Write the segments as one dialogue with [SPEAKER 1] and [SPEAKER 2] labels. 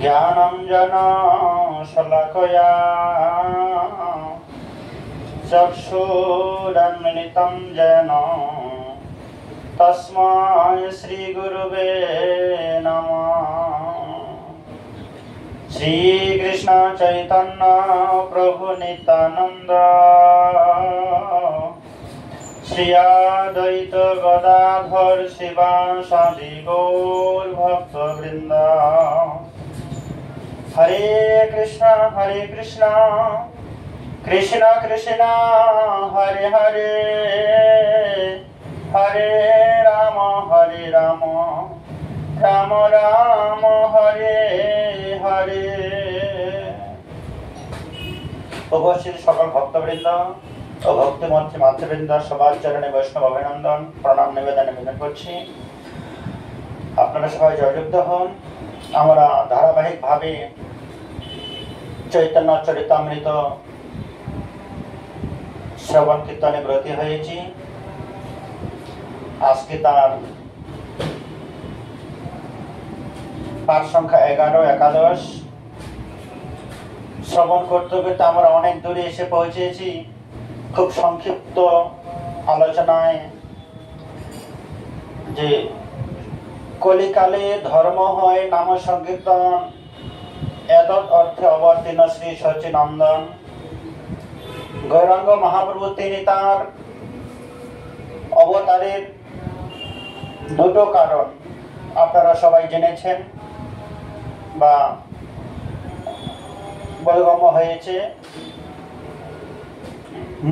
[SPEAKER 1] ज्ञानाञ्जनशलाकया चक्षुरुन्मिलितं येन तस्मै श्रीगुरुवे नमः। श्रीकृष्ण चैतन्य प्रभु नित्यानंद श्री अद्वैत गदाधर शिवासादि गौर भक्तवृंद। हरे कृष्ण कृष्ण कृष्ण हरे हरे, हरे राम राम राम हरे हरे। उपस्थित सकल भक्तवृंद ও ভক্তিমন্ত্রী মাতৃবৃন্দ সবার চরণে বৈষ্ণব অভিনন্দন প্রণাম নিবেদনে বিনয় করছি। আপনারা সবাই জয়যুক্ত হন। আমরা ধারাবাহিকভাবে চৈতন্য চরিতামৃত শ্রবণ কীর্তনে ব্রতী হয়েছি। আজকে তার পাঠ সংখ্যা 11 একাদশ শ্রবণ করতে করতে আমরা অনেক দূরে এসে পৌঁছেছি। খুব সংক্ষিপ্ত আলোচনায় যে কলিকালে ধর্ম হয় নাম সংকীর্তন, এতদ অর্থে অবতীর্ণ শ্রী সচ্চিদানন্দন গৌরাঙ্গ মহাপ্রভু তিনি তার অবতারের দুটো কারণ আপনারা সবাই জেনেছেন বা বোধগম্য হয়েছে।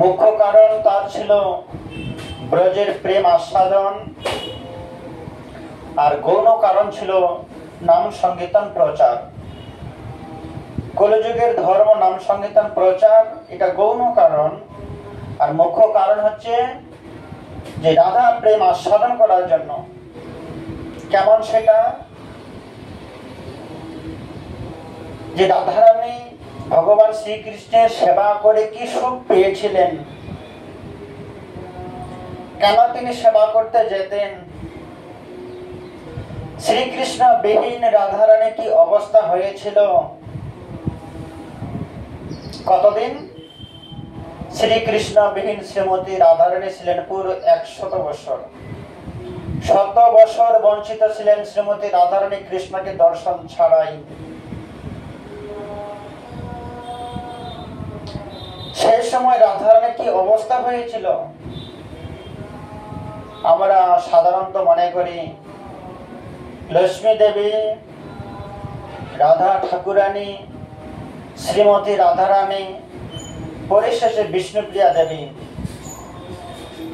[SPEAKER 1] মুখ্য কারণ তার ছিল ব্রজের প্রেম আস্বাদন, আর গৌণ কারণ ছিল নাম সংকীর্তন প্রচার। কলিযুগের ধর্ম নাম সংকীর্তন প্রচার, এটা গৌণ কারণ। আর মুখ্য কারণ হচ্ছে যে রাধা প্রেম আস্বাদন করার জন্য। কেমন সেটা? যে রাধারানী ভগবান শ্রীকৃষ্ণের সেবা করে কি সুখ পেয়েছিলেন, কেন তিনি সেবা করতে যেতেন, শ্রীকৃষ্ণ বিহীন রাধারানী কি অবস্থা হয়েছিল, কতদিন শ্রীকৃষ্ণ বিহীন শ্রীমতী রাধারানী ছিলেন পুরো 100 বছর। 100 বছর বঞ্চিত ছিলেন শ্রীমতী রাধারানী কৃষ্ণকে দর্শন ছাড়াই। সেই সময় রাধারানীর কি অবস্থা হয়েছিল? আমরা সাধারণত মনে করি লক্ষ্মী দেবী, রাধা ঠাকুরানী, শ্রীমতী রাধারানী, পরিশেষে বিষ্ণুপ্রিয়া দেবী।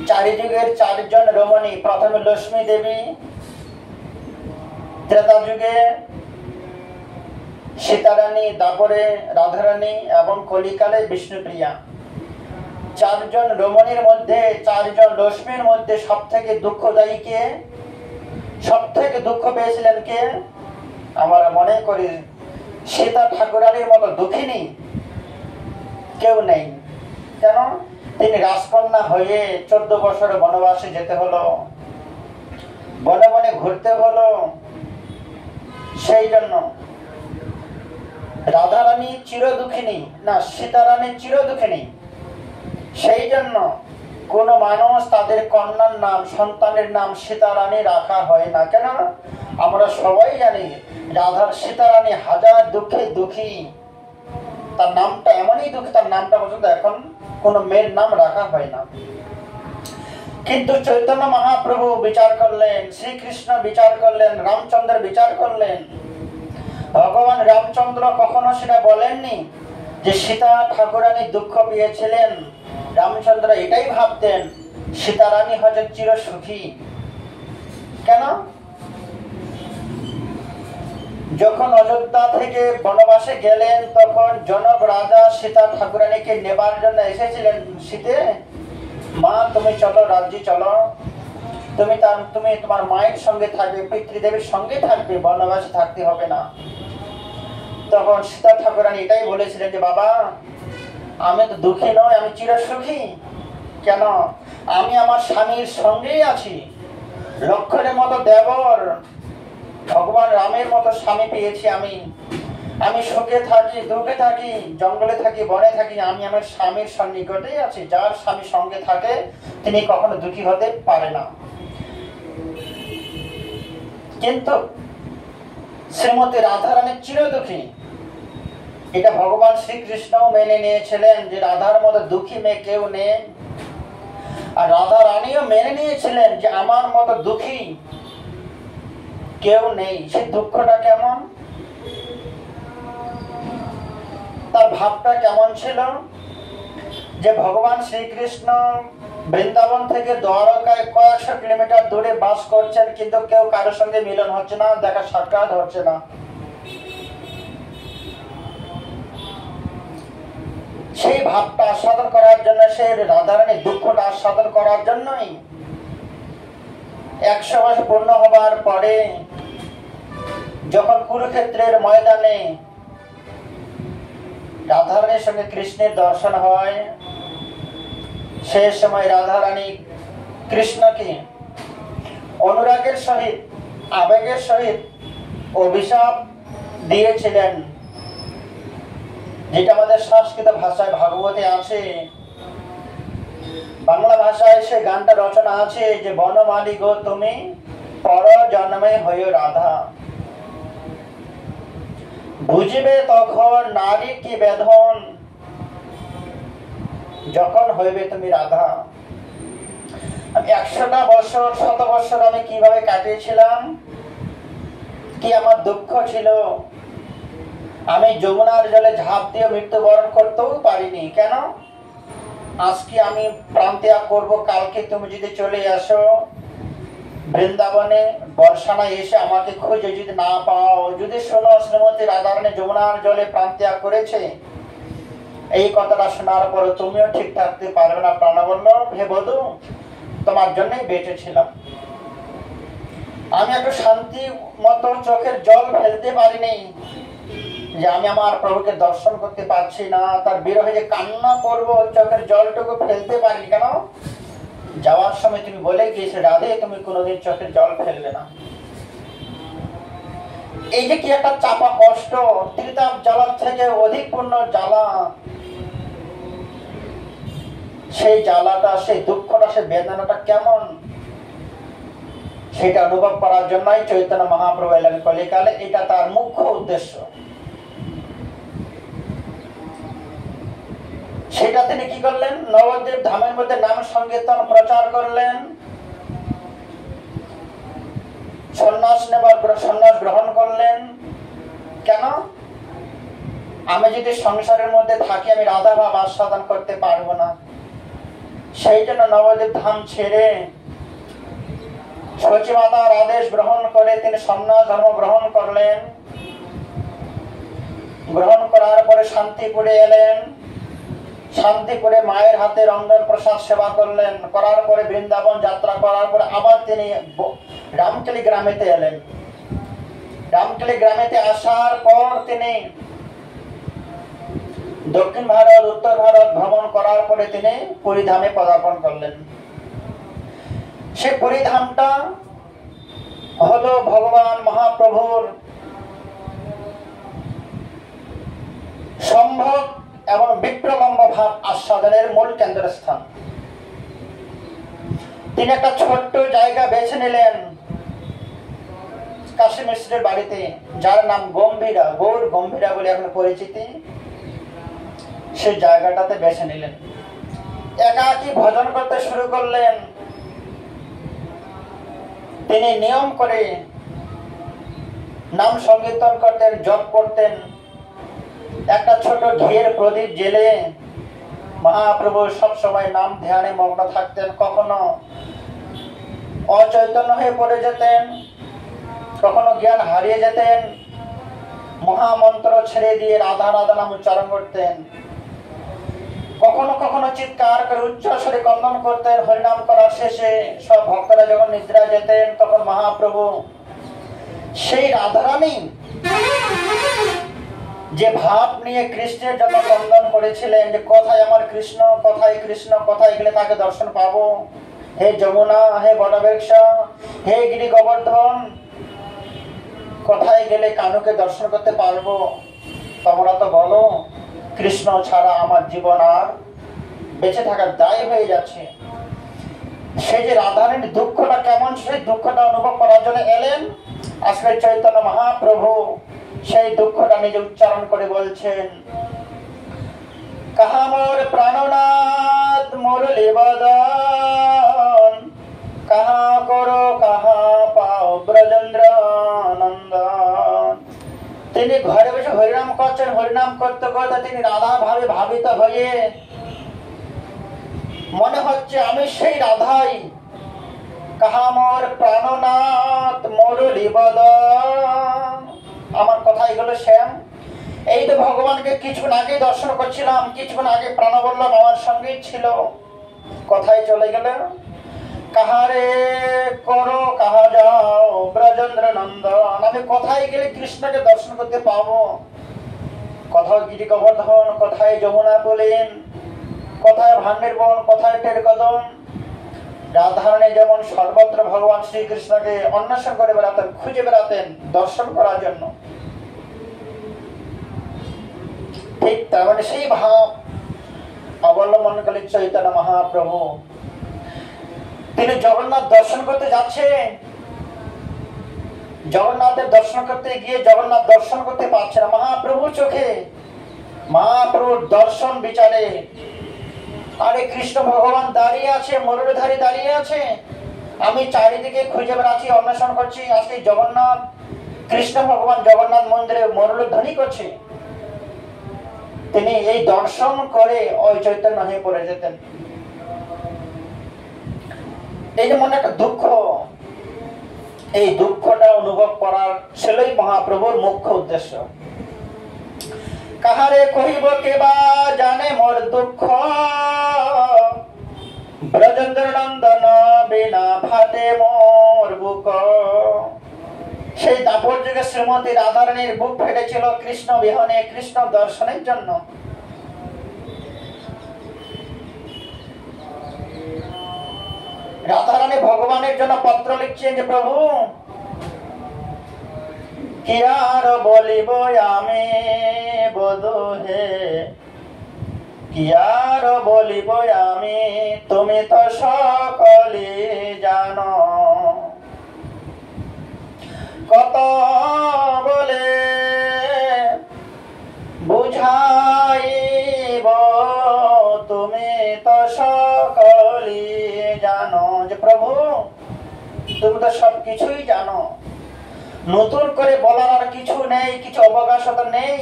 [SPEAKER 1] চারিযুগের 4 জন রমণী, প্রথমে লক্ষ্মী দেবী, ত্রেতা যুগে সীতারানী, তারপরে রাধারানী এবং কলিকালে বিষ্ণুপ্রিয়া। 4 জন রমণীর মধ্যে, 4 জন লক্ষ্মীর মধ্যে সব থেকে দুঃখদায়ী কে, সব থেকে দুঃখ পেয়েছিলেন কে? আমরা মনে করি সীতা ঠাকুরানীর মতো দুঃখিনী কেউ নেই। কেন? তিনি রাজকন্যা হয়ে 14 বছর বনবাসে যেতে হলো, বনে বনে ঘুরতে হলো। সেই জন্য রাধারানী চির দুঃখিনী না, সীতারানী চির দুঃখিনী। সেই জন্য কোন মানুষ তাদের কন্যার নাম, সন্তানের নাম সীতারানী রাখা হয় না। কেন? আমরা সবাই জানি রাধার সীতারানী হাজার দুঃখে দুঃখী, তার নামটা এমনই দুঃখী, তার নামটা পর্যন্ত এখন কোন মেয়ের নাম রাখা হয় না। কিন্তু চৈতন্য মহাপ্রভু বিচার করলেন, শ্রীকৃষ্ণ বিচার করলেন, রামচন্দ্র বিচার করলেন। ভগবান রামচন্দ্র কখনো সেটা বলেননি যে সীতা ঠাকুরানী দুঃখ পেয়েছিলেন। রামচন্দ্র এটাই ভাবতেন সীতারানী হচ্ছে চির সুখী। কেন? যখন অযোধ্যা থেকে বনবাসে গেলেন তখন জনক রাজা সীতা ঠাকুরানীকে নেবার জন্য এসেছিলেন। শীতে, মা তুমি চলো, রাজ্যে চলো, তুমি তোমার মায়ের সঙ্গে থাকবে, পিতৃদেবীর সঙ্গে থাকবে, বনবাসে থাকতে হবে না। তখন সীতা ঠাকুরানী এটাই বলেছিলেন যে বাবা আমি তো দুঃখী নয়, আমি চির সুখী। কেন? আমি আমার স্বামীর সঙ্গেই আছি। লক্ষ্মণের মতো দেবর, ভগবান রামের মতো স্বামী পেয়েছি আমি। আমি সুখে থাকি, দুঃখে থাকি, জঙ্গলে থাকি, বনে থাকি, আমি আমার স্বামীর সন্নিকটেই আছি। যার স্বামী সঙ্গে থাকে তিনি কখনো দুঃখী হতে পারে না। কিন্তু শ্রীমতী রাধারানী চিরদুঃখী। এটা ভগবান শ্রীকৃষ্ণও মেনে নিয়েছিলেন যে রাধার মতো দুঃখী মেয়ে কেউ নেই। আর রাধা রানীও মেনে নিয়েছিলেন যে আমার মতো দুঃখী কেউ নেই। সেই দুঃখটা কেমন, তার ভাবটা কেমন ছিল যে ভগবান শ্রীকৃষ্ণ বৃন্দাবন থেকে দ্বারকায় কয়েকশো কিলোমিটার দূরে বাস করছেন, কিন্তু কেউ কারোর সঙ্গে মিলন হচ্ছে না, দেখা সাক্ষাৎ হচ্ছে না। সেই ভাবটা আস্বাদন করার জন্য, সেই রাধারানীর দুঃখটা আস্বাদন করার জন্যই 100 মাস পূর্ণ হবার পরে যখন কুরুক্ষেত্রের ময়দানে রাধারানীর সঙ্গে কৃষ্ণের দর্শন হয়, সেই সময় রাধারানী কৃষ্ণকে অনুরাগের সহিত, আবেগের সহিত অভিশাপ দিয়েছিলেন, যেটা আমাদের সংস্কৃত ভাষায় ভাগবতে আছে। বাংলা ভাষায় সে গানটা রচনা আছে যে বনমালী গো তুমি পর জন্মে হইও রাধা, বুঝিবে তখন নারী কি বেদন, যখন হইবে তুমি রাধা। আমি 100টা বছর, 100 বছর আমি কিভাবে কাটিয়েছিলাম, কি আমার দুঃখ ছিল। আমি যমুনার জলে ঝাঁপ দিয়ে মৃত্যুবরণ করতেও পারিনি। কেন? আজকে আমি প্রাণ ত্যাগ করবো, কালকে তুমি যদি চলে আসো বৃন্দাবনে বর্ষানায় এসে আমাকে খুঁজে যদি না পাও, যদি শোনো শ্রীমতী রাধারানী যমুনার জলে প্রাণ ত্যাগ করেছে, এই কথাটা শোনার পরে তুমিও ঠিক থাকতে পারবে না। প্রাণ বলল, হে বধূ, তোমার জন্যই বেঁচেছিলাম। আমি একটু শান্তি মতো চোখের জল ফেলতে পারিনি যে আমি আমার প্রভুকে দর্শন করতে পারছি না, তার বিরহে যে কান্না করবো, চোখের জলটুকু ফেলতে পারিনি। কেন? যাওয়ার সময় তুমি বলে গিয়েছো রাধে তুমি কোনোদিন চোখের জল ফেলবে না। এই যে কি একটা চাপা কষ্ট, ত্রিতাপ জ্বালার থেকে অধিক পূর্ণ জ্বালা, সেই জ্বালাটা, সেই দুঃখটা, সেই বেদনাটা কেমন, সেটা অনুভব করার জন্যই চৈতন্য মহাপ্রভু এলেন কলিকালে। এটা তার মুখ্য উদ্দেশ্য। সেটা তিনি কি করলেন? নবদ্বীপ ধামের মধ্যে নাম সংকীর্তন প্রচার করলেন, সন্ন্যাস গ্রহণ করলেন। কেন? আমি যদি সংসারের মধ্যে থাকি আমি রাধা ভাব আস্বাদন করতে পারবো না। সেই জন্য নবদ্বীপ ধাম ছেড়ে সচিমাতার আদেশ গ্রহণ করে তিনি সন্ন্যাস ধর্ম গ্রহণ করলেন। গ্রহণ করার পরে শান্তিপুরে এলেন। শান্তিপুরে মায়ের হাতে রন্ধন প্রসাদ সেবা করলেন। করার পরে বৃন্দাবন যাত্রা করার পরে আবার তিনি রামকেলি গ্রামেতে এলেন। রামকেলি গ্রামেতে আসার পর তিনি দক্ষিণ ভারত, উত্তর ভারত ভ্রমণ করার পরে তিনি পুরীধামে পদার্পণ করলেন। সে পুরীধামটা হলো ভগবান মহাপ্রভুর সম্ভব এবং বিপ্লবঙ্গ ভাব আস্বাদনের মূল কেন্দ্রস্থান। তিনি একটা ছোট্ট জায়গা বেছে নিলেন কাশী মিশ্রের বাড়িতে, যার নাম গম্ভীরা, গৌর গম্ভীরা বলে এখন পরিচিতি। সেই জায়গাটাতে বেছে নিলেন। একাকী ভজন করতে শুরু করলেন। তিনি নিয়ম করে নাম সংকীর্তন করতেন, জপ করতেন। একটা ছোট ঘিয়ের প্রদীপ জেলে মহাপ্রভু সব সময় নাম ধ্যানে মগ্ন থাকতেন। কখনো অচৈতন্য হয়ে পড়ে যেতেন, কখনো জ্ঞান হারিয়ে যেতেন। মহামন্ত্র ছেড়ে দিয়ে রাধা রাধা নাম উচ্চারণ করতেন। কখনো কখনো চিৎকার করে উচ্চস্বরে কন্দন করতেন। হরিনাম করার শেষে সব ভক্তরা যখন নিদ্রা যেতেন তখন মহাপ্রভু সেই রাধারানী যে ভাব নিয়ে কৃষ্ণের জন্য কন্দন করেছিলেন যে কোথায় আমার কৃষ্ণ, কোথায় কৃষ্ণ, কোথায় গেলে তাকে দর্শন পাবো, হে যমুনা, হে বটবৃক্ষ, হে গিরি গোবর্ধন, কোথায় গেলে কানুকে দর্শন করতে পারবো, তোমরা তো বলো কৃষ্ণ ছাড়া আমার জীবন আর বেঁচে থাকার দায় হয়ে যাচ্ছে। সেই যে রাধারানীর দুঃখটা কেমন, সেই দুঃখটা অনুভব করার জন্য এলেন আজকে চৈতন্য মহাপ্রভু। সেই দুঃখটা নিজে উচ্চারণ করে বলছেন, কাহা মোর প্রাণনাথ মুরলী বদন, কাহা করো কাহা পাও ব্রজেন্দ্র নন্দন। তিনি ঘরে বসে হরিনাম করছেন, হরিনাম করতে করতে তিনি রাধা ভাবে ভাবিত হয়ে মনে হচ্ছে আমি সেই রাধাই। কাহা মোর প্রাণনাথ মুরলী বদন, আমার কথা এগুলো শ্যাম। এই তো ভগবানকে কিছুক্ষণ আগে দর্শন করছিলাম, কিছুক্ষণ আগে প্রাণবল্লভ আমার সঙ্গেই ছিল, কোথায় চলে গেল? কাহারে করো কাহা যাও ব্রজেন্দ্র নন্দন, আমি কোথায় গেলে কৃষ্ণকে দর্শন করতে পাবো? কোথাও গিরি গোবর্ধন, কোথায় যমুনা বলেন, কোথায় ভান্ডের বন, কোথায় টের কদম। রাধারানী যেমন সর্বত্র ভগবান শ্রীকৃষ্ণকে অন্বেষণ করে বেড়াতেন, খুঁজে বেড়াতেন দর্শন করার জন্য, ঠিক তার মানে সেই ভাব অবলম্বন করে চৈতন্য মহাপ্রভু। তিনি জগন্নাথ দর্শন করতে যাচ্ছেন, জগন্নাথের দর্শন করতে গিয়ে জগন্নাথ দর্শন করতে পারছে না। মহাপ্রভু চোখে মহাপ্রভুর দর্শন বিচারে আরে কৃষ্ণ ভগবান দাঁড়িয়ে আছে, মুরলীধারী দাঁড়িয়ে আছে, আমি চারিদিকে খুঁজে বেড়াচ্ছি, অন্বেষণ করছি, আজকে জগন্নাথ কৃষ্ণ ভগবান জগন্নাথ মন্দিরে মুরলীধ্বনি করছে। তিনি এই দর্শন করে ওই চৈতন্য হয়ে পড়ে যেতেন। এই যে মনে একটা দুঃখ, এই দুঃখটা অনুভব করার ছিলই মহাপ্রভুর মুখ্য উদ্দেশ্য। কাহারে কহিব কেবা জানে মোর দুঃখ, ব্রজেন্দ্র নন্দন বিনা ফাটে মোর বুক। সেই দাপর যুগে শ্রীমতী রাধারানীর বুক ফেটেছিল কৃষ্ণ বিহনে, কৃষ্ণ দর্শনের জন্য। রাধারানী ভগবানের জন্য পত্র লিখছেন যে প্রভু কি আর বলিব আমি বধূ হে, কি আর বলিব আমি, তুমি তো সকলে জানো। কত বলে বুঝাইব, তুমি তো সকলে জানো। যে প্রভু তুমি তো সবকিছুই জানো, নতুন করে বলার আর কিছু নেই, কিছু অবকাশতা নেই।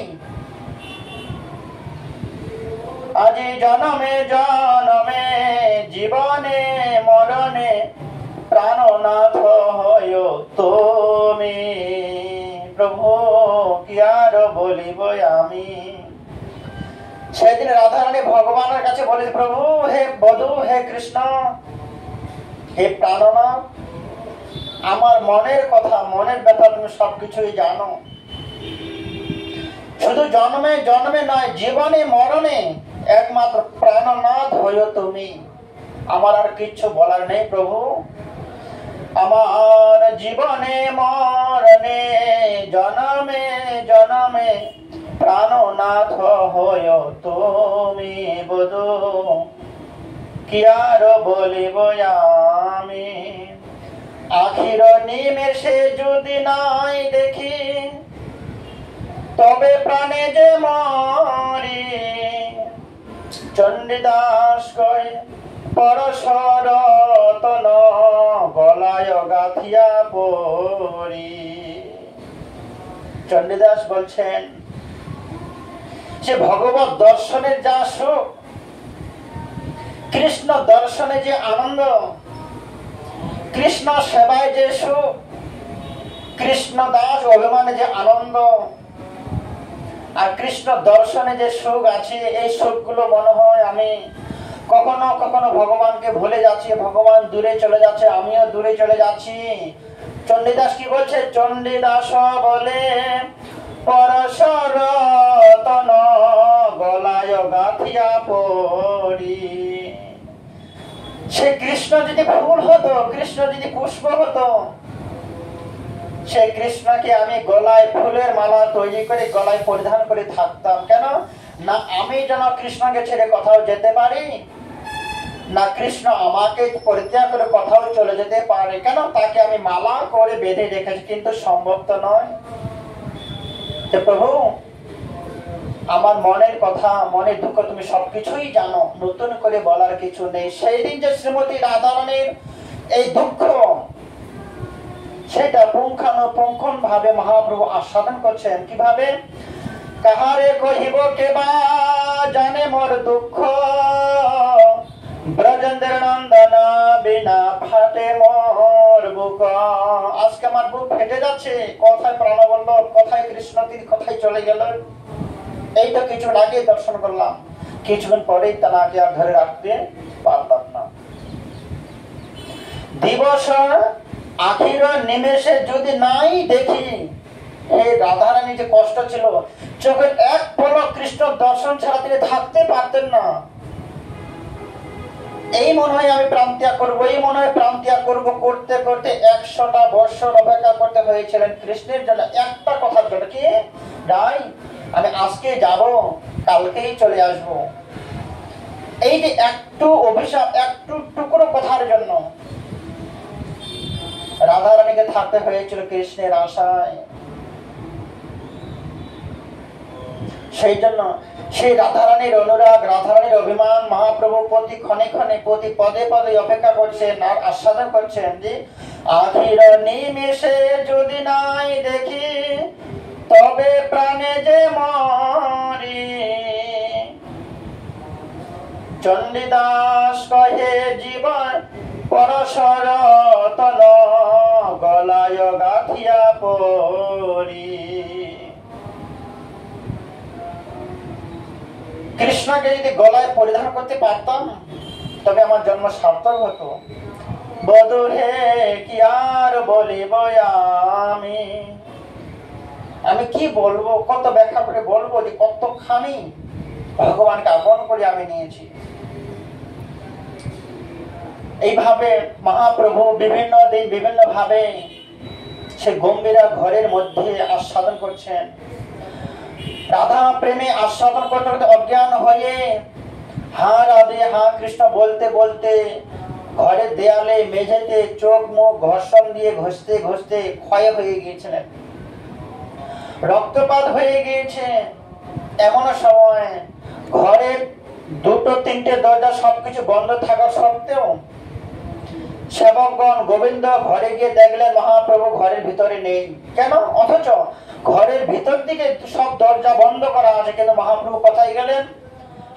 [SPEAKER 1] আজি জনমে জনমে জীবনে মরণে প্রাণনাথ হয় তুমি। প্রভু কি আর বলিব আমি। সেদিন রাধারানী ভগবানের কাছে বলে, প্রভু হে বধূ, হে কৃষ্ণ, হে প্রাণনাথ, আমার মনের কথা, মনের ব্যথা তুমি সবকিছুই জানো। শুধু জন্মে জন্মে নয়, জীবনে মরণে একমাত্র প্রাণনাথ হইও তুমি। আমার আর কিচ্ছু বলার নেই প্রভু। আমার জীবনে মরণে জন্মে জন্মে প্রাণনাথ হইও তুমি বধূ, কি আর বলিব আমি। আখির নিমেষে যদি নাই দেখি, তবে প্রাণে যে মরি। চণ্ডীদাস কয় পরশর তন, গলায় গাথিয়া পড়ি। চণ্ডীদাস বলছেন যে ভগবত দর্শনের যা সুখ, কৃষ্ণ দর্শনে যে আনন্দ, কৃষ্ণ সেবায় যে সুখ, কৃষ্ণ দাস অভিমানে যে আনন্দ, আর কৃষ্ণ দর্শনে যে সুখ আছে, এই সুখগুলো মনে হয় আমি কখনো কখনো ভগবানকে ভুলে যাচ্ছি, ভগবান দূরে চলে যাচ্ছে, আমিও দূরে চলে যাচ্ছি। চণ্ডীদাস কি বলছে? চণ্ডীদাস বলে পরশর তন, গলায় গাথিয়া পড়ি। সে কৃষ্ণ যদি ফুল হতো, কৃষ্ণ যদি পুষ্প হতো, সেই কৃষ্ণকে আমি গলায় ফুলের মালা তৈরি করে গলায় পরিধান করে থাকতাম। কেন না আমি যেন কৃষ্ণকে ছেড়ে কোথাও যেতে পারি, না কৃষ্ণ আমাকে পরিত্যাগ করে কোথাও চলে যেতে পারে। কেন তাকে আমি মালা করে বেঁধে রেখেছি, কিন্তু সম্ভব তো নয়। প্রভু, আমার মনের কথা, মনের দুঃখ তুমি সবকিছুই জানো, নতুন করে বলার কিছু নেই। সেই দিন যে শ্রীমতী রাধারানীর এই দুঃখ, সেটা পুঙ্খানুপুঙ্খন ভাবে মহাপ্রভু আস্বাদন করছেন। কিভাবে? কাহারে কহিব কেবা জানে মোর দুঃখ, ব্রজেন্দ্র নন্দন বিনা ফাটে মোর বুক। আজকে আমার বুক ফেটে যাচ্ছে, কথায় প্রাণবল্লভ, কথায় কৃষ্ণ তীর, কথায় চলে গেল। এই তো কিছু আগে দর্শন করলাম, কিছুক্ষণ পরেই তাকে আর ধরে রাখতে পারলাম না। দিবস আখির নিমেষে যদি নাই দেখি, এই রাধারানী যে কষ্ট ছিল, চোখের এক পলক কৃষ্ণ দর্শন ছাড়া তিনি থাকতে পারতেন না। এই মনে হয় আমি প্রাণ ত্যাগ করবো, এই মনে হয় প্রাণ ত্যাগ করবো, করতে করতে 100টা বৎসর অপেক্ষা করতে হয়েছিলেন কৃষ্ণের জন্য, একটা কথার জন্য। কি? নাই, আমি আজকে যাব, কালকেই চলে আসব। এই যে একটু অভিশাপ, একটু টুকরো কথার জন্য রাধারানীকে থাকতে হয়েছিল কৃষ্ণের আশায়। সেই জন্য সেই রাধারানীর অনুরাগ, রাধারানীর অভিমান মহাপ্রভু প্রতি ক্ষণে ক্ষণে, প্রতি পদে পদে অপেক্ষা করছেন আর আস্বাদন করছেন যে আখির নিমেষে যদি নাই দেখি, তবে প্রাণে যে মরি। চণ্ডীদাস কহে জীবন পরশর তন, গলায় গাথিয়া পরি। কৃষ্ণকে যদি গলায় পরিধান করতে পারতাম, তবে আমার জন্ম সার্থক হতো। বধূরে কি আর বলিব আমি কি বলবো, কত ব্যাখ্যা করে বলবো যে কতখানি ভগবানকে আপন করে আমি নিয়েছি। এইভাবে মহাপ্রভু বিভিন্ন দিন বিভিন্ন ভাবে সে গম্ভীরা ঘরের মধ্যে আস্বাদন করছেন। রাধা প্রেমে আস্বাদন করতে করতে অজ্ঞান হয়ে হা রাধে হা কৃষ্ণ বলতে বলতে ঘরের দেয়ালে মেঝেতে চোখ মুখ ঘর্ষণ দিয়ে ঘষতে ঘষতে ক্ষয় হয়ে গিয়েছিলেন, রক্তপাত হয়ে গিয়েছে। এমন সময় ঘরের 2-3টে দরজা সবকিছু বন্ধ থাকা সত্ত্বেও সেবকগণ গোবিন্দ ঘরে গিয়ে দেখলেন মহাপ্রভু ঘরের ভিতরে নেই। কেন? অথচ ঘরের ভিতর দিকে সব দরজা বন্ধ করা আছে, কিন্তু মহাপ্রভু কোথায় গেলেন?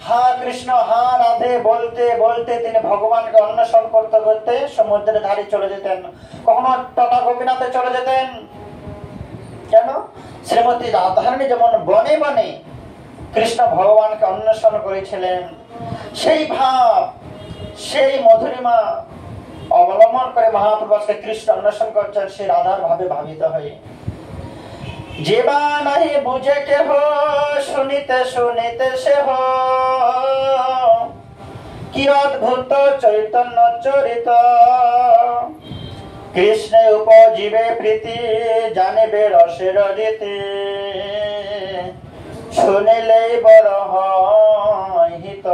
[SPEAKER 1] হা কৃষ্ণ হা রাধে বলতে বলতে তিনি ভগবানকে অন্বেষণ করতে করতে সমুদ্রের ধারে চলে যেতেন, কখনো তথা গোপীনাথে চলে যেতেন। কেন? শ্রীমতী রাধারানী যেমন বনে বনে কৃষ্ণ ভগবানকে অন্বেষণ করেছিলেন, সেই ভাব, সেই মধুরিমা অবলম্বন করে মহাপ্রভু কৃষ্ণ অন্বেষণ করছেন সেই রাধার ভাবে ভাবিত হয়ে। যেবা নাহি বুঝে কেহ, শুনিতে শুনিতে সে কি অদ্ভুত চৈতন্য চরিত। কৃষ্ণে উপজীবে প্রীতি, জানিবে রসের রীতি, শুনিলেই বড় হয় হিত।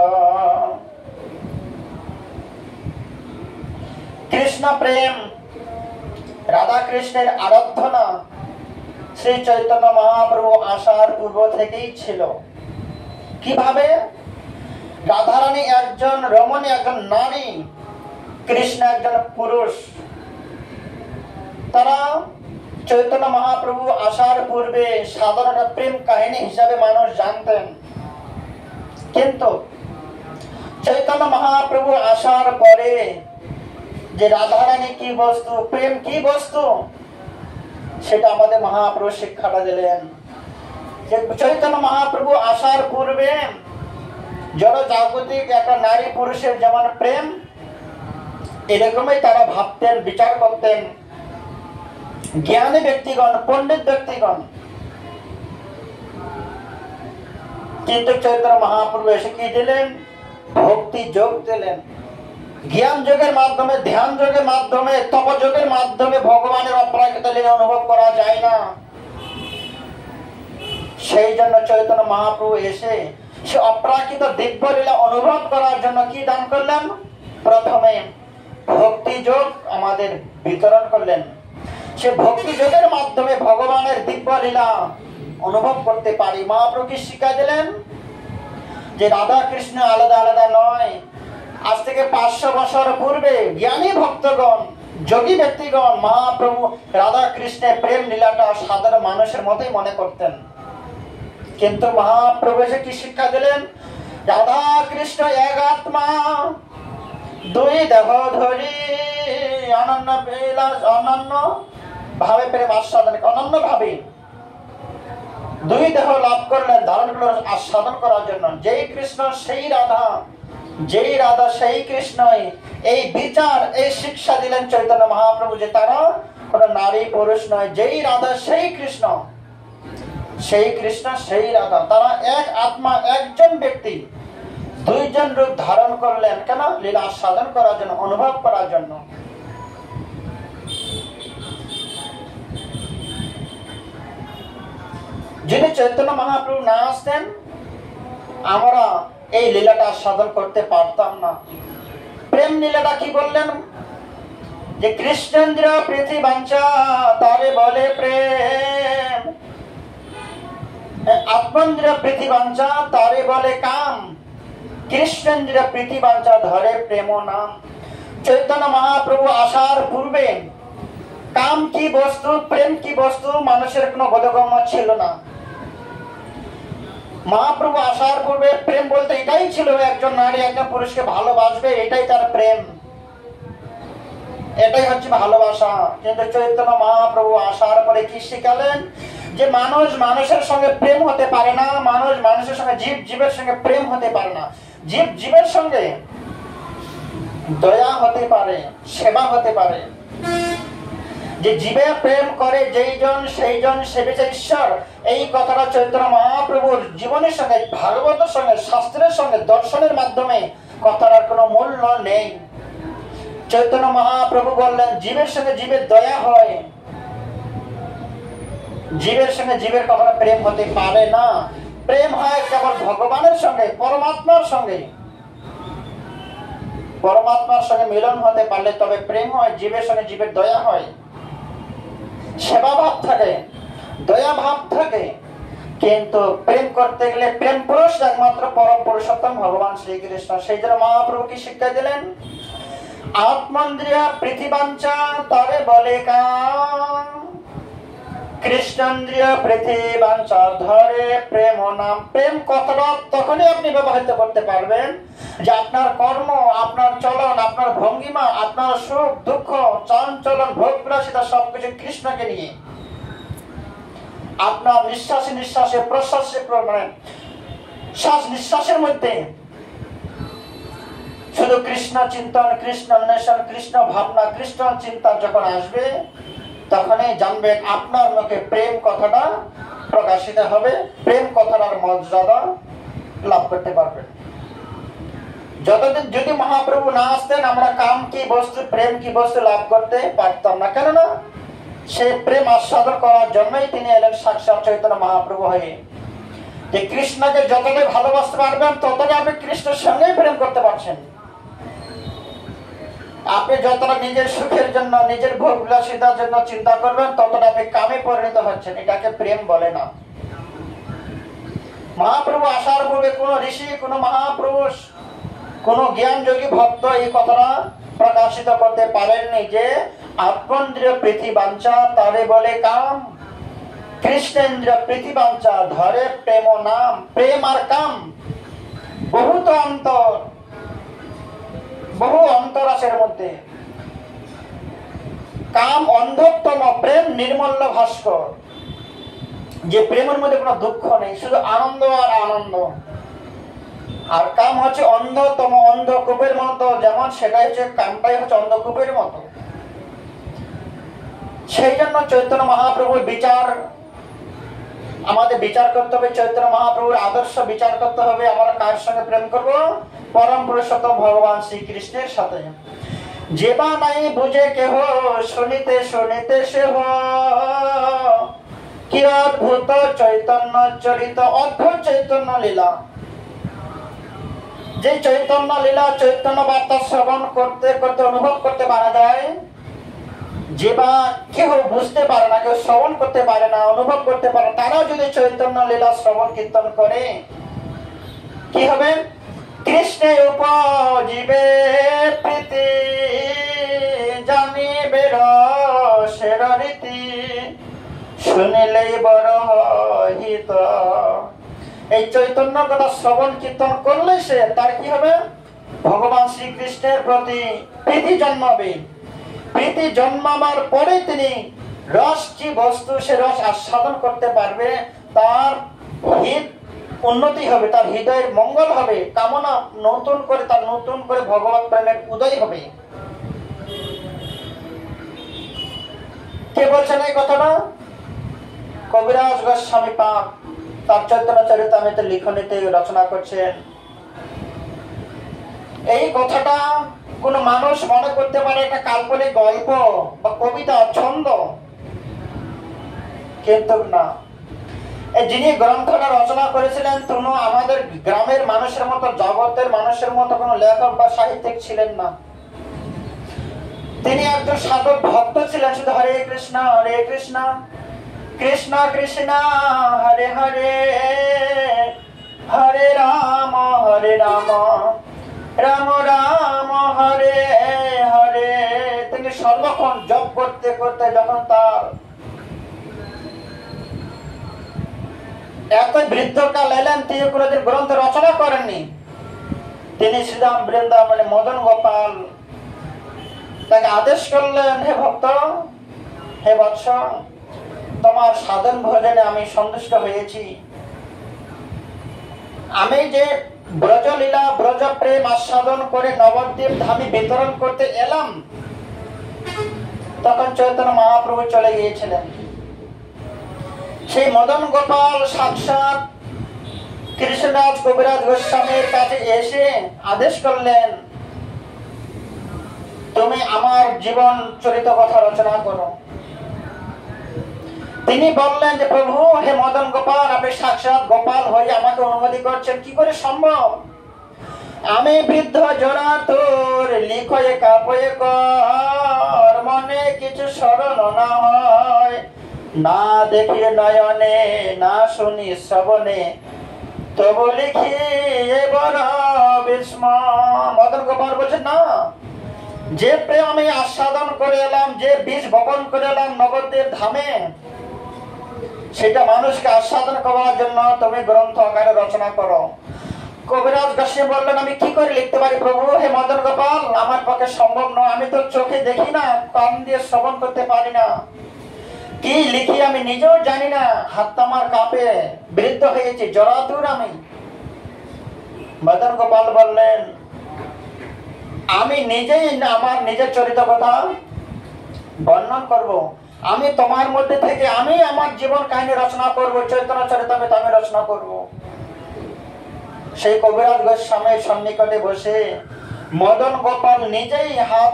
[SPEAKER 1] কৃষ্ণ প্রেম, রাধা কৃষ্ণের আরাধনা শ্রী চৈতন্য মহাপ্রভু আসার পূর্ব থেকেই ছিল। কিভাবে? রাধারানী একজন রমণী, একজন নারী, কৃষ্ণ একজন পুরুষ। তারা চৈতন্য মহাপ্রভু আসার পূর্বে সাধারণ প্রেম কাহিনী হিসাবে মানুষ জানতেন, কিন্তু চৈতন্য মহাপ্রভু আসার পরে যে রাধারানী কি বস্তু, প্রেম কি বস্তু, সেটা আমাদের মহাপ্রভু শিক্ষাটা দিলেন। যে চৈতন্য মহাপ্রভু আসার পূর্বে জড় জাগতিক একটা নারী পুরুষের যেমন প্রেম, এরকমই তারা ভাবতেন, বিচার করতেন জ্ঞানী ব্যক্তিগণ, পণ্ডিত ব্যক্তিগণ। কিন্তু চৈতন্য মহাপ্রভু এসে কি দিলেন? ভক্তি যোগ দিলেন। জ্ঞান যোগের মাধ্যমে, ধ্যান যোগের মাধ্যমে, তপযোগের মাধ্যমে ভগবানের অপ্রাকৃত লীলা অনুভব করা যায় না। সেই জন্য চৈতন্য মহাপ্রভু এসে সে অপ্রাকৃত দিব্য লীলা অনুভব করার জন্য কি দান করলেন? প্রথমে ভক্তি যোগ আমাদের বিতরণ করলেন। সে ভক্তি যোগের মাধ্যমে ভগবানের দিব্য লীলা অনুভব করতে পারি। মহাপ্রভু কি শিক্ষা দিলেন? যে রাধা কৃষ্ণ আলাদা আলাদা নয়। আজ থেকে 500 বছর পূর্বে জ্ঞানী ভক্তগণ, যোগী ব্যক্তিগণ মহাপ্রভু রাধা কৃষ্ণের প্রেম লীলাটা সাধারণ মানুষের মতোই মনে করতেন। কিন্তু মহাপ্রভু এসে কি শিক্ষা দিলেন? রাধা কৃষ্ণ এক আত্মা, দুই দেহ ধরি অনন্য বিলাস, অনন্য ভাবে প্রেম আস্বাদন, অনন্য ভাবে দুই দেহ লাভ করলেন ধারণ করলেন আস্বাদন করার জন্য। যেই কৃষ্ণ সেই রাধা, যেই রাধা সেই কৃষ্ণই। এই বিচার, এই শিক্ষা দিলেন চৈতন্য মহাপ্রভু যে তারা কোন নারী পুরুষ নয়। যেই রাধা সেই কৃষ্ণ, সেই কৃষ্ণ সেই রাধা, তারা এক আত্মা, একজন ব্যক্তি, দুইজন রূপ ধারণ করলেন। কেন? লীলা আস্বাদন করার জন্য, অনুভব করার জন্য। যদি চৈতন্য মহাপ্রভু না আসতেন আমরা এই লীলাটা আস্বাদন করতে পারতাম না। প্রেম লীলাটা কি বললেন? যে কৃষ্ণেন্দ্র পৃথিবাঞ্চা তারে বলে প্রেম, আত্মেন্দ্র পৃথিবাঞ্চা তারে বলে কাম, কৃষ্ণেন্দ্র পৃথিবাঞ্চা ধরে প্রেম নাম। চৈতন্য মহাপ্রভু আসার পূর্বে কাম কি বস্তু, প্রেম কি বস্তু মানুষের কোনো বোধগম্য ছিল না। মহাপ্রভু আসার পূর্বে প্রেম বলতে এটাই ছিল, একজন নারী একজন পুরুষকে ভালোবাসবে, এটাই তার প্রেম, এটাই হচ্ছে ভালোবাসা। কিন্তু চৈতন্য মহাপ্রভু আসার পরে কি শিখালেন? যে মানুষ মানুষের সঙ্গে প্রেম হতে পারে না, মানুষ মানুষের সঙ্গে, জীব জীবের সঙ্গে প্রেম হতে পারে না। জীব জীবের সঙ্গে দয়া হতে পারে, সেবা হতে পারে। যে জীবে প্রেম করে যেইজন সেইজন সেবিছে ঈশ্বর, এই কথাটা চৈতন্য মহাপ্রভুর জীবনের সঙ্গে, ভাগবতের সঙ্গে, শাস্ত্রের সঙ্গে, দর্শনের মাধ্যমে কথাটার কোনো মূল্য নেই। চৈতন্য মহাপ্রভু বললেন জীবের সঙ্গে জীবের দয়া হয়, জীবের সঙ্গে জীবের কখনো প্রেম হতে পারে না। প্রেম হয় কেবল ভগবানের সঙ্গে, পরমাত্মার সঙ্গে। পরমাত্মার সঙ্গে মিলন হতে পারলে তবে প্রেম হয়। জীবের সঙ্গে জীবের দয়া হয়, সেবা ভাব থাকে, দয়া ভাব থাকে। কিন্তু প্রেম করতে গেলে প্রেম পুরুষ একমাত্র পরম পুরুষোত্তম ভগবান শ্রীকৃষ্ণ। সেই জন্য মহাপ্রভু কি শিক্ষা দিলেন? আত্মেন্দ্রিয় পৃথিবাঞ্চা তারে বলে কাম, কৃষ্ণেন্দ্রিয় পৃথিবাঞ্চা ধরে প্রেম নাম। প্রেম কথাটা তখনই আপনি ব্যবহৃত করতে পারবেন যে আপনার কর্ম, আপনার চলন, আপনার ভঙ্গিমা, আপনার সুখ দুঃখ, চঞ্চলন, ভোগ বিলাসিতা সবকিছু কৃষ্ণকে নিয়ে। আপনার নিঃশ্বাসে নিঃশ্বাসে, প্রশ্বাসে, মানে শ্বাস নিঃশ্বাসের মধ্যে শুধু কৃষ্ণ চিন্তন, কৃষ্ণ অন্বেষণ, কৃষ্ণ ভাবনা, কৃষ্ণ চিন্তা যখন আসবে তখনই জানবেন আপনার মুখে প্রেম কথাটা প্রকাশিত হবে, প্রেম কথাটার মর্যাদা লাভ করতে পারবেন। যতদিন যদি মহাপ্রভু না আসতেন আমরা কাম কি বস্তু, প্রেম কি বস্তু লাভ করতে পারতাম না। কেননা সেই প্রেম আস্বাদন করার জন্যই তিনি এলেন সাক্ষাৎ চৈতন্য মহাপ্রভু হয়ে। যে কৃষ্ণকে যতটাই ভালোবাসতে পারবেন ততটাই আপনি কৃষ্ণের সঙ্গেই প্রেম করতে পারছেন। আপনি যতটা নিজের সুখের জন্য, নিজের ভোগ বিলাসিতার জন্য চিন্তা করবেন ততটা আপনি কামে পরিণত হচ্ছেন। এটাকে প্রেম বলে না। মহাপ্রভু আসার পূর্বে কোন ঋষি, কোন মহাপুরুষ, কোন জ্ঞান যোগী ভক্ত এই কথাটা প্রকাশিত করতে পারেননি যে আত্মেন্দ্রিয় পৃথিবাঞ্চা তারে বলে কাম, কৃষ্ণেন্দ্রিয় পৃথিবাঞ্চা ধরে প্রেম নাম। প্রেম আর কাম বহুত অন্তর, বহু অন্তর আছে এর মধ্যে। কাম অন্ধতম, প্রেম নির্মল্য ভাস্কর। যে প্রেমের মধ্যে কোনো দুঃখ নেই, শুধু আনন্দ আর আনন্দ। আর কাম হচ্ছে অন্ধতম, অন্ধকূপের মতো। যেমন সেটাই হচ্ছে, কামটাই হচ্ছে অন্ধকূপের মতো। সেই জন্য চৈতন্য মহাপ্রভুর বিচার আমাদের বিচার করতে হবে, চৈতন্য মহাপ্রভুর আদর্শ বিচার করতে হবে। আমরা কার সঙ্গে প্রেম করব? পরম পুরুষোত্তম ভগবান শ্রীকৃষ্ণের সাথে। যে বা নাই বুঝে কেহ, শুনিতে শুনিতে সেহ, কি অদ্ভুত চৈতন্য চরিত, অদ্ভুত চৈতন্য লীলা। যে চৈতন্য লীলা, চৈতন্য বার্তা শ্রবণ করতে করতে অনুভব করতে পারা যায়, যে বা কেউ বুঝতে পারে না, কেউ শ্রবণ করতে পারে না, অনুভব করতে পারে, তারাও যদি চৈতন্য লীলা শ্রবণ কীর্তন করে, কি হবে? কৃষ্ণে উপজীবে প্রীতি, জানিবে রসের রীতি, শুনিলেই বড় হিত। এই চৈতন্য কথা শ্রবণ কীর্তন করলে সে তার কি হবে? ভগবান শ্রীকৃষ্ণের প্রতি প্রীতি জন্মাবে। প্রীতি জন্মাবার পরে তিনি রস কি বস্তু, সে রস আস্বাদন করতে পারবে, তার হিত উন্নতি হবে, তার হৃদয়ের মঙ্গল হবে, কামনা নতুন করে তার নতুন করে ভগবত প্রেমের উদয় হবে। কে বলছেন এই কথাটা? কবিরাজ গোস্বামী পাদ তার চৈতন্য চরিতামৃত লিখনীতে রচনা করছেন। এই কথাটা কোন মানুষ মনে করতে পারে একটা কাল্পনিক গল্প বা কবিতা, ছন্দ, কিন্তু না। যিনি গ্রন্থটা রচনা করেছিলেন তিনি আমাদের গ্রামের মানুষের মতো, জগতের মানুষের মতো কোন লেখক বা সাহিত্যিক ছিলেন না। তিনি একজন সাধক ভক্ত ছিলেন। শুধু হরে কৃষ্ণ হরে কৃষ্ণ, কৃষ্ণ কৃষ্ণ হরে হরে, হরে রাম রাম রাম হরে হরে। তিনি সর্বক্ষণ জপ করতে করতে যখন তার এত বৃদ্ধকাল এলেন, তিনি কোনদিন গ্রন্থ রচনা করেননি। তিনি শ্রীরাম বৃন্দাবনে মদন গোপাল তাকে আদেশ করলেন, হে ভক্ত, হে বৎস, তোমার সাধন ভজনে আমি সন্তুষ্ট হয়েছি। আমি যে ব্রজলীলা ব্রজ প্রেম আস্বাদন করে নবদ্বীপ ধামে বিতরণ করতে এলাম, তখন চৈতন্য মহাপ্রভু চলে গিয়েছিলেন। সেই মদন গোপাল সাক্ষাৎ কৃষ্ণরাজ কবিরাজ গোস্বামীর কাছে এসে আদেশ করলেন, তুমি আমার জীবন চরিত কথা রচনা করো। তিনি বললেন যে প্রভু, হে মদন গোপাল, আপনি সাক্ষাৎ গোপাল হয়ে আমাকে অনুমতি করছেন, কি করে সম্ভব? আমি বৃদ্ধ জোড়া তোর, লিখো কাপয়ে কর, মনে কিছু স্মরণ না হয়, না দেখি নয়নে, না শুনি শ্রবণে, তবু লিখি বড় বিস্ময়। মদন গোপাল বলছেন, না, যে প্রেম আমি আস্বাদন করে এলাম, যে বীজ বপন করে এলাম নবদ্বীপ ধামে, সেটা মানুষকে আস্বাদন করার জন্য তুমি গ্রন্থ আকারে রচনা করো। কবিরাজ গোস্বামী বললেন, আমি কি করে লিখতে পারি প্রভু? হে মদন গোপাল, আমার পক্ষে সম্ভব নয়, আমি তো চোখে দেখি না, কান দিয়ে শ্রবণ করতে পারি না, কি লিখি আমি নিজেও জানি না, হাত আমার কাঁপে, বৃদ্ধ হয়েছি, জরাতুর আমি। মদন গোপাল বললেন, আমি নিজেই আমার নিজের চরিত্র কথা বর্ণন করব। আমি তোমার মধ্যে থেকে আমি আমার জীবন কাহিনী রচনা করব, চৈতন্য চরিতামৃত আমি রচনা করব। সেই কবিরাজ গোস্বামীর সন্নিকটে বসে মদন গোপাল নিজেই হাত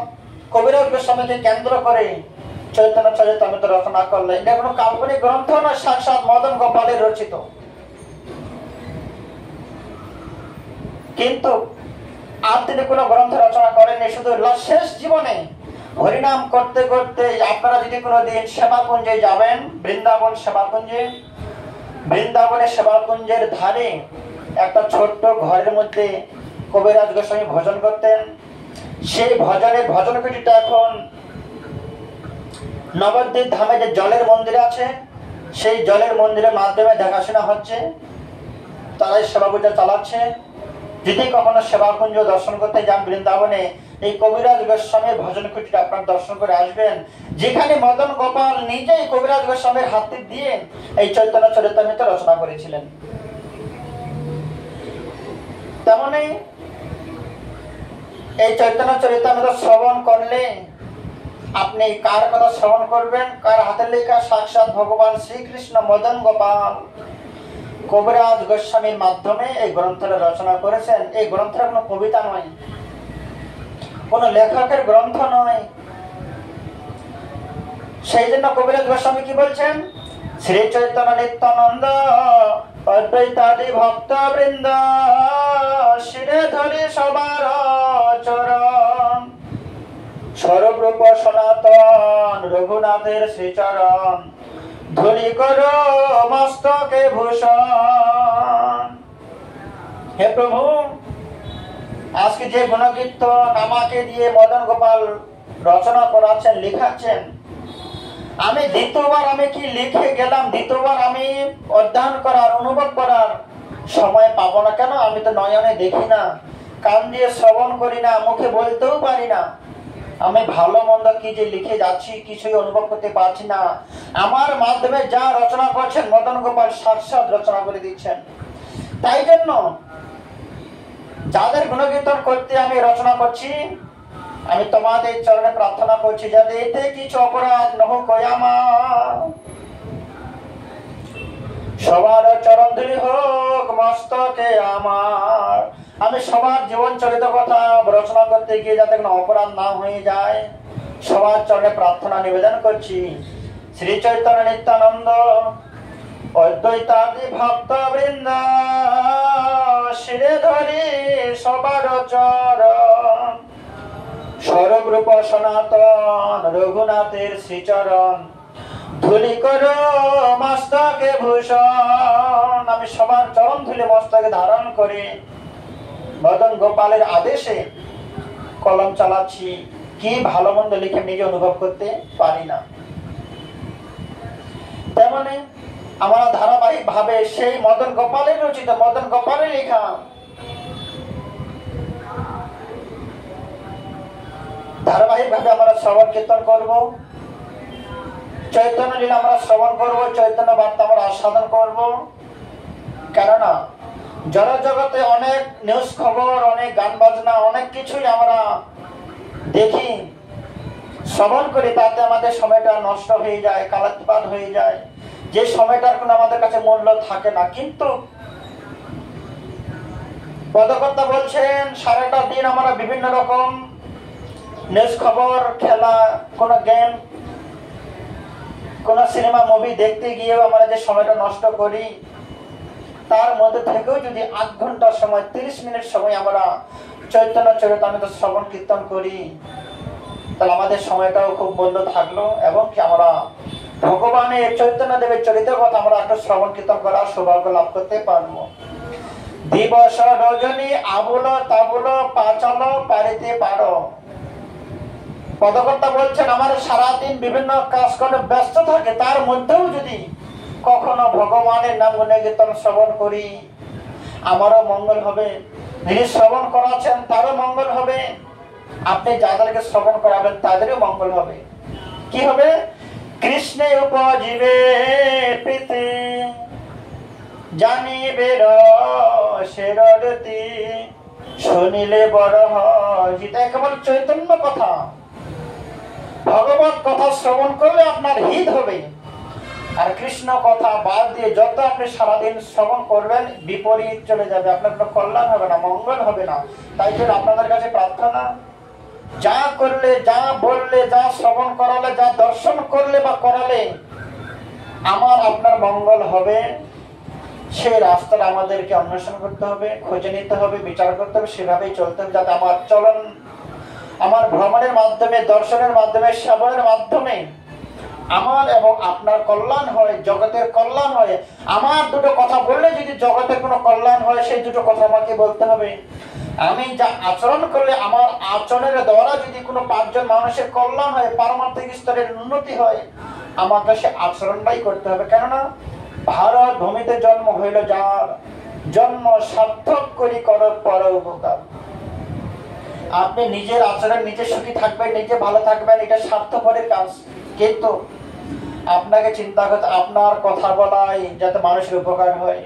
[SPEAKER 1] কবিরাজ গোস্বামীকে কেন্দ্র করে চৈতন্য চরিতামৃত রচনা করলেন। এটা কোনো কাল্পনিক গ্রন্থ না, সাক্ষাৎ মদন গোপালের রচিত। কিন্তু আর তিনি কোনো গ্রন্থ রচনা করেননি। শুধু শেষ জীবনে হরিনাম করতে করতে, আপনারা যদি কোনোদিন সেবাকুঞ্জে যাবেন, বৃন্দাবন সেবাকুঞ্জে, বৃন্দাবনের সেবাকুঞ্জের ধারে একটা ছোট্ট ঘরের মধ্যে কবিরাজ গোস্বামী ভজন করতেন। সেই ভজন কুটিটা এখন নবদ্বীপ ধামে যে জলের মন্দির আছে, সেই জলের মন্দিরের মাধ্যমে দেখাশোনা হচ্ছে, তারাই সেবা পূজা চালাচ্ছে। যদি কখনো সেবাকুঞ্জ দর্শন করতে যান বৃন্দাবনে, এই কবিরাজ গোস্বামীর ভজন কুটিটা আপনার দর্শন করে আসবেন, যেখানে মদন গোপাল নিজেই কবিরাজ গোস্বামীর হাতে দিয়ে এই চৈতন্য চরিতামৃত রচনা করেছিলেন। তেমনি এই চৈতন্য চরিতামৃত শ্রবণ করলে আপনি কার কথা শ্রবণ করবেন? কার হাতের লেখা? সাক্ষাৎ ভগবান শ্রীকৃষ্ণ মদন গোপাল। কবিরাজ গোস্বামীর মাধ্যমে এই গ্রন্থটা রচনা করেছেন। এই গ্রন্থটা কোনো কবিতা নয়, কোনো লেখকের গ্রন্থ নয়। সেই জন্য কবিরাজ গোস্বামী কি বলছেন? শ্রী চৈতন্য নিত্যানন্দ অদ্বৈতাদি ভক্ত বৃন্দ শিরে ধরি সবার চরণ, স্বরূপ সনাতন রঘুনাথের শ্রীচরণ, ধুলি করো মস্তকে ভূষণ। হে প্রভু, আজকে যে গুণকীর্তন আমাকে দিয়ে মদন গোপাল রচনা করাচ্ছেন, লিখাচ্ছেন, আমি দ্বিতীয়বার আমি কি লিখে গেলাম, দ্বিতীয়বার আমি অধ্যয়ন করার, অনুভব করার সময় পাবো না কেন? আমি তো নয়নে দেখি না, কান দিয়ে শ্রবণ করি না, মুখে বলতেও পারি না। আমি ভালো মন্দ কি যে লিখে যাচ্ছি কিছুই অনুভব করতে পারছি না। আমার মাধ্যমে যা রচনা করছেন মদন গোপাল সাক্ষাৎ রচনা করে দিচ্ছেন। তাই জন্য যাদের গুণকীর্তন করতে আমি রচনা করছি, আমি তোমাদের চরণে প্রার্থনা করছি যাতে এতে কিছু অপরাধ ন হোক আমার, সবার চরণ ধুলি হোক মস্তকে আমার। আমি সবার জীবন চরিত কথা রচনা করতে গিয়ে যাতে কোনো অপরাধ না হয়ে যায়, সবার চরণে প্রার্থনা নিবেদন করছি। শ্রী চৈতন্য নিত্যানন্দ অদ্বৈতাদি ভক্ত বৃন্দ শিরে ধরি সবার চরণ, স্বরূপ সনাতন রঘুনাথের শ্রীচরণ, ধুলি করো মস্তকে ভূষণ। আমি সবার চরণ ধুলি মস্তকে ধারণ করে মদন গোপালের আদেশে কলম চালাচ্ছি। কি ভালো মন্দ লিখে নিজে অনুভব করতে পারি না। তেমনি আমরা ধারাবাহিক ভাবে সেই মদন গোপালের রচিত, মদন গোপালের লেখা ধারাবাহিক ভাবে আমরা শ্রবণ কীর্তন করব, চৈতন্য লীলা আমরা শ্রবণ করব, চৈতন্য বার্তা আমরা আস্বাদন করব। কেননা জড় জগতে অনেক নিউজ খবর, অনেক গান বাজনা, অনেক কিছুই আমরা দেখি, শ্রবণ করি, তাতে আমাদের সময়টা নষ্ট হয়ে যায়, কালাতিপাত হয়ে যায়, যে সময়টার কোনো আমাদের কাছে মূল্য থাকে না। কিন্তু পদকর্তা বলছেন সারাটা দিন আমরা বিভিন্ন রকম নিউজ খবর, খেলা, কোন গেম, কোন সিনেমা মুভি দেখতে গিয়েও আমরা যে সময়টা নষ্ট করি, তার মধ্যে থেকেও যদি 8 ঘন্টার সময় 30 মিনিট সময় আমরা চৈতন্য চরিতামৃত শ্রবণ কীর্তন করি, তাহলে আমাদের সময়টাও খুব মূল্য থাকলো। এবং কি আমরা ভগবানের চৈতন্য দেবের চরিত্রের কথা আমরা একটু শ্রবণ কীর্তন করার সৌভাগ্য লাভ করতে পারবো। দিবস রজনী আবুল তাবুল পাচল পারিতে পারো। পদকর্তা বলছেন আমার সারাদিন বিভিন্ন কাজকর্মে ব্যস্ত থাকে, তার মধ্যেও যদি কখনো ভগবানের নাম গুণকীর্তন শ্রবণ করি, আমারও মঙ্গল হবে, যিনি শ্রবণ করাচ্ছেন তারও মঙ্গল হবে, আপনি যাদেরকে শ্রবণ করাবেন তাদেরও মঙ্গল হবে। কি হবে? কৃষ্ণে উপজীবে প্রীতি জানিবে রসেরতি, শুনিলে বড় হয়। যেটা কেবল চৈতন্য কথা, ভগবত কথা শ্রবণ করলে আপনার হিত হবে। আর কৃষ্ণ কথা বাদ দিয়ে যত আপনি সারাদিন শ্রবণ করবেন বিপরীত চলে যাবে, আপনার কোনো কল্যাণ হবে না, মঙ্গল হবে না। তাই জন্য আপনাদের কাছে প্রার্থনা, যা করলে, যা বললে, যা শ্রবণ করালে, যা দর্শন করলে বা করালে আমার আপনার মঙ্গল হবে, সেই রাস্তাটা আমাদেরকে অন্বেষণ করতে হবে, খুঁজে নিতে হবে, বিচার করতে হবে, সেভাবেই চলতে হবে, যাতে আমার চলন, আমার ভ্রমণের মাধ্যমে, দর্শনের মাধ্যমে, শ্রবণের মাধ্যমে আমার এবং আপনার কল্যাণ হয়, জগতের কল্যাণ হয়। আমার দুটো কথা বললে যদি জগতের কোনো কল্যাণ হয়, সেই দুটো কথা আমাকে বলতে হবে। আমি যা আচরণ করলে আমার আচরণের দ্বারা যদি কোনো 5 জন মানুষের কল্যাণ হয়, পারমার্থিক স্তরের উন্নতি হয়, আমাকে সে আচরণটাই করতে হবে। কেননা ভারত ভূমিতে জন্ম হইল যার, জন্ম সার্থক করি কর পর উপকার। আপনি নিজের আচরণ, নিজে সুখী থাকবেন, নিজে ভালো থাকবেন, এটা স্বার্থপরের কাজ। কিন্তু আপনাকে চিন্তা করতে, আপনার কথা বলাই যাতে মানুষের উপকার হয়,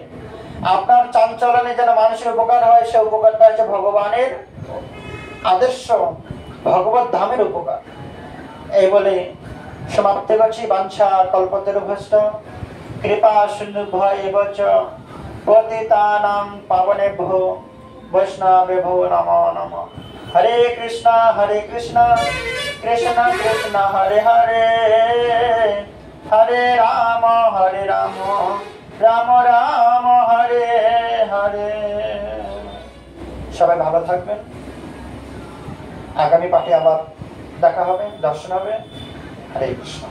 [SPEAKER 1] আপনার চাঞ্চলনে যেন মানুষের উপকার হয়, সে উপকারটা হচ্ছে ভগবানের আদর্শ, ভগবত ধামের উপকার। এই বলে সমাপ্তি করছি। বাঞ্ছা কল্পতরুভ্যশ্চ কৃপা সিন্ধুভ্যেব চ পতিতানাং পাবনেভ্যো বৈষ্ণবেভ্যো নমো নমঃ। হরে কৃষ্ণ কৃষ্ণ কৃষ্ণ হরে হরে, হরে রাম রাম রাম হরে হরে। সবাই ভালো থাকবেন। আগামী পাঠে আবার দেখা হবে, দর্শন হবে। হরে কৃষ্ণ।